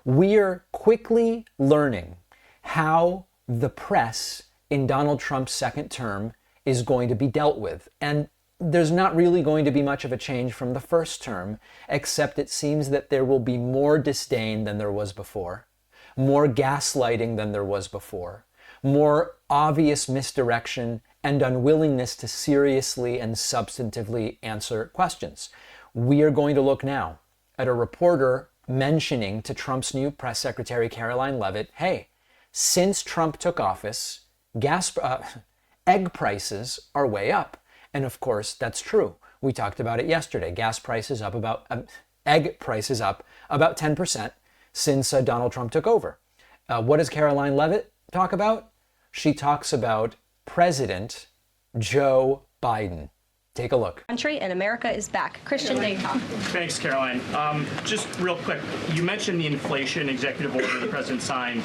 We're quickly learning how the press in Donald Trump's second term is going to be dealt with. And there's not really going to be much of a change from the first term, except it seems that there will be more disdain than there was before, more gaslighting than there was before, more obvious misdirection and unwillingness to seriously and substantively answer questions. We are going to look now at a reporter mentioning to Trump's new press secretary, Karoline Leavitt, hey, since Trump took office, egg prices are way up. And of course, that's true. We talked about it yesterday. Egg prices up about 10% since Donald Trump took over. What does Karoline Leavitt talk about? She talks about President Joe Biden. Take a look. Country and America is back. Christian Dayton. Thanks, Caroline. Just real quick, you mentioned the inflation executive order the president signed,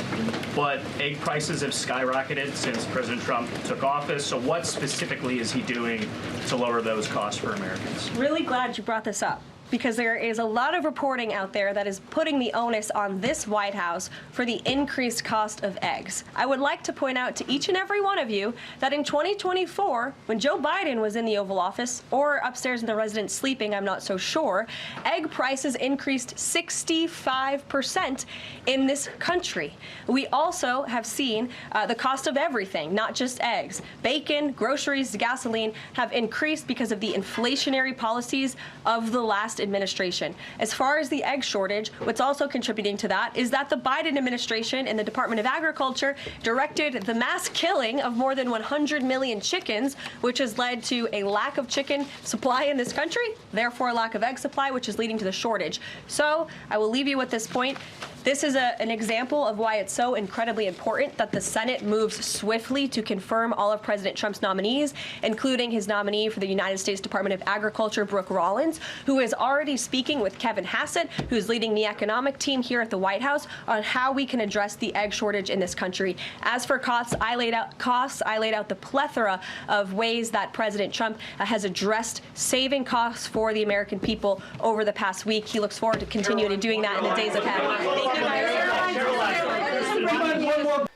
but egg prices have skyrocketed since President Trump took office. So what specifically is he doing to lower those costs for Americans? Really glad you brought this up, because there is a lot of reporting out there that is putting the onus on this White House for the increased cost of eggs. I would like to point out to each and every one of you that in 2024, when Joe Biden was in the Oval Office, or upstairs in the residence sleeping, I'm not so sure, egg prices increased 65% in this country. We also have seen the cost of everything, not just eggs. Bacon, groceries, gasoline have increased because of the inflationary policies of the last administration. As far as the egg shortage, what's also contributing to that is that the Biden administration and the Department of Agriculture directed the mass killing of more than 100 million chickens, which has led to a lack of chicken supply in this country, therefore a lack of egg supply, which is leading to the shortage. So I will leave you with this point. This is an example of why it's so incredibly important that the Senate moves swiftly to confirm all of President Trump's nominees, including his nominee for the United States Department of Agriculture, Brooke Rollins, who is already speaking with Kevin Hassett, who's leading the economic team here at the White House, on how we can address the egg shortage in this country. As for costs, I laid out the plethora of ways that President Trump has addressed saving costs for the American people over the past week. He looks forward to continuing to doing that in the days ahead.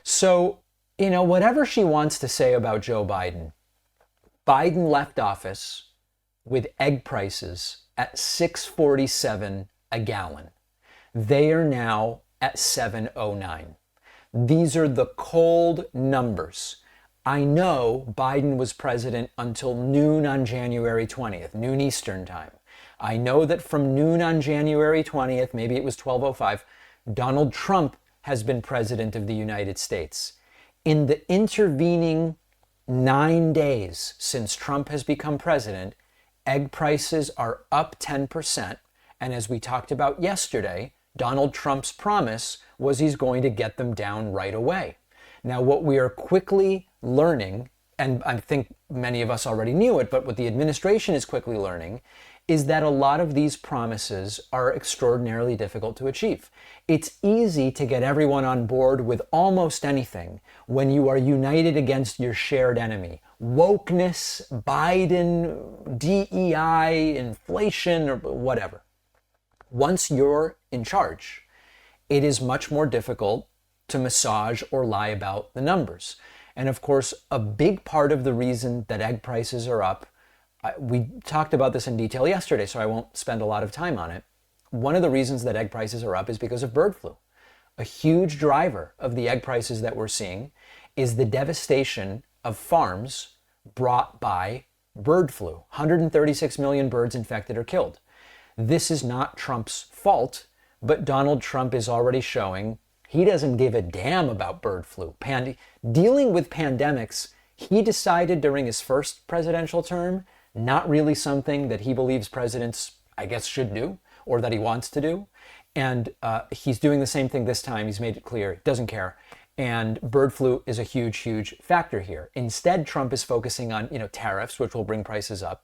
So, whatever she wants to say about Joe Biden, Biden left office with egg prices at $6.47 a gallon. They are now at $7.09. These are the cold numbers. I know Biden was president until noon on January 20th, noon Eastern time. I know that from noon on January 20th, maybe it was 12:05, Donald Trump has been president of the United States. In the intervening 9 days since Trump has become president, egg prices are up 10%. And as we talked about yesterday, Donald Trump's promise was he's going to get them down right away. Now, what we are quickly learning, and I think many of us already knew it, but what the administration is quickly learning, is that a lot of these promises are extraordinarily difficult to achieve. It's easy to get everyone on board with almost anything when you are united against your shared enemy. Wokeness, Biden, DEI, inflation, or whatever. Once you're in charge, it is much more difficult to massage or lie about the numbers. And of course, a big part of the reason that egg prices are up, we talked about this in detail yesterday, so I won't spend a lot of time on it. One of the reasons that egg prices are up is because of bird flu. A huge driver of the egg prices that we're seeing is the devastation of farms brought by bird flu. 136 million birds infected or killed. This is not Trump's fault, but Donald Trump is already showing he doesn't give a damn about bird flu. Dealing with pandemics, he decided during his first presidential term, not really something that he believes presidents, I guess, should do or that he wants to do. And he's doing the same thing this time. He's made it clear, doesn't care. And bird flu is a huge, huge factor here. Instead, Trump is focusing on, tariffs, which will bring prices up,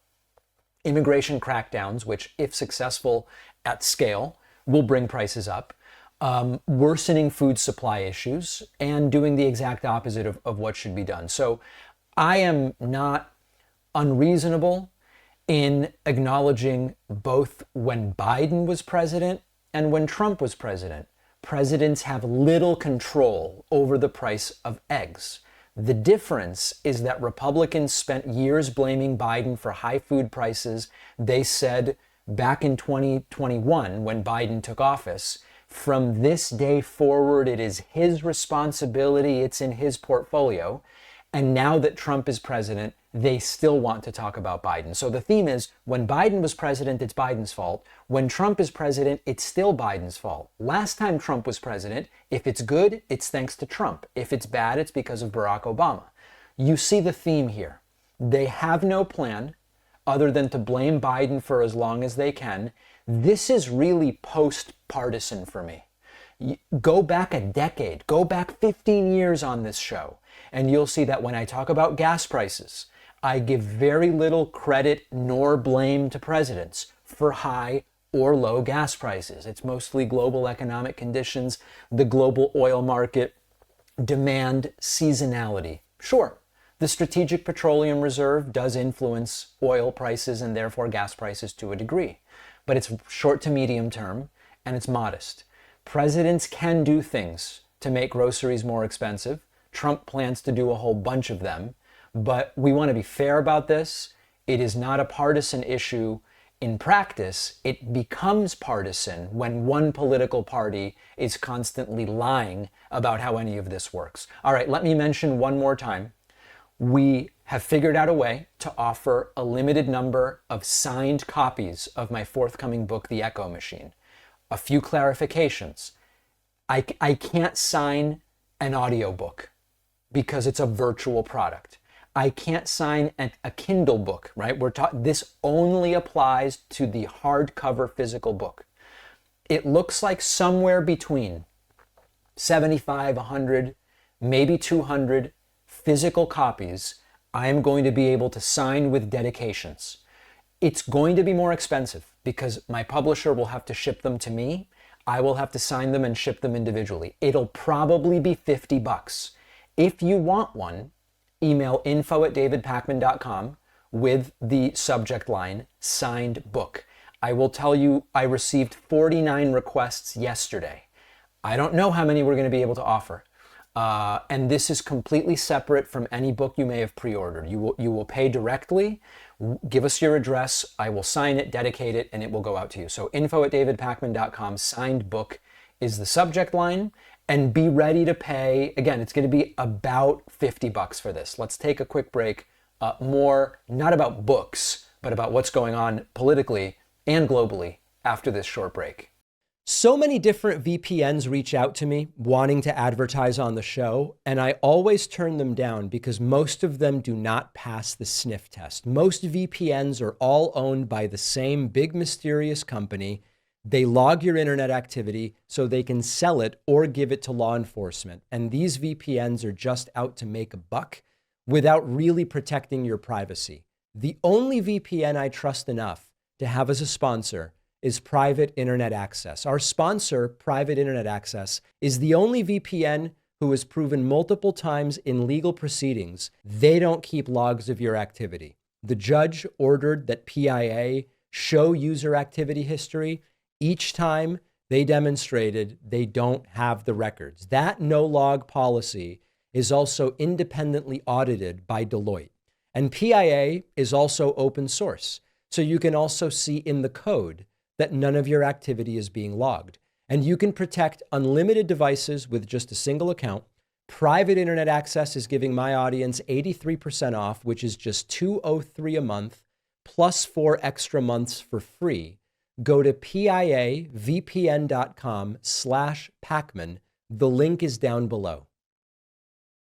immigration crackdowns, which, if successful at scale, will bring prices up, worsening food supply issues, and doing the exact opposite of what should be done. So I am not unreasonable in acknowledging both when Biden was president and when Trump was president, presidents have little control over the price of eggs. The difference is that Republicans spent years blaming Biden for high food prices. They said back in 2021, when Biden took office, from this day forward, it is his responsibility, it's in his portfolio. And now that Trump is president, they still want to talk about Biden. So the theme is, when Biden was president, it's Biden's fault. When Trump is president, it's still Biden's fault. Last time Trump was president, if it's good, it's thanks to Trump. If it's bad, it's because of Barack Obama. You see the theme here. They have no plan other than to blame Biden for as long as they can. This is really post-partisan for me. Go back a decade, go back 15 years on this show, and you'll see that when I talk about gas prices, I give very little credit nor blame to presidents for high or low gas prices. It's mostly global economic conditions, the global oil market, demand, seasonality. Sure, the Strategic Petroleum Reserve does influence oil prices and therefore gas prices to a degree, but it's short to medium term and it's modest. Presidents can do things to make groceries more expensive. Trump plans to do a whole bunch of them, but we want to be fair about this. It is not a partisan issue in practice. It becomes partisan when one political party is constantly lying about how any of this works. All right, let me mention one more time. We have figured out a way to offer a limited number of signed copies of my forthcoming book, The Echo Machine. A few clarifications. I can't sign an audiobook because it's a virtual product. I can't sign a Kindle book, right? This only applies to the hardcover physical book. It looks like somewhere between 75, 100, maybe 200 physical copies I am going to be able to sign with dedications. It's going to be more expensive because my publisher will have to ship them to me. I will have to sign them and ship them individually. It'll probably be $50. If you want one, email info@davidpakman.com with the subject line, signed book. I will tell you, I received 49 requests yesterday. I don't know how many we're going to be able to offer. And this is completely separate from any book you may have pre-ordered. You will pay directly, give us your address, I will sign it, dedicate it, and it will go out to you. So info@davidpakman.com, signed book is the subject line, and be ready to pay. Again, it's going to be about $50 for this. Let's take a quick break. More, not about books, but about what's going on politically and globally after this short break. So many different VPNs reach out to me wanting to advertise on the show, and I always turn them down because most of them do not pass the sniff test. Most VPNs are all owned by the same big mysterious company. They log your internet activity so they can sell it or give it to law enforcement. And these VPNs are just out to make a buck without really protecting your privacy. The only VPN I trust enough to have as a sponsor is Private Internet Access. Our sponsor, Private Internet Access, is the only VPN who has proven multiple times in legal proceedings they don't keep logs of your activity. The judge ordered that PIA show user activity history. Each time they demonstrated they don't have the records. That no log policy is also independently audited by Deloitte. And PIA is also open source. So you can also see in the code that none of your activity is being logged. And you can protect unlimited devices with just a single account. Private Internet Access is giving my audience 83% off, which is just $203 a month, plus 4 extra months for free. Go to piavpn.com/Pakman. The link is down below.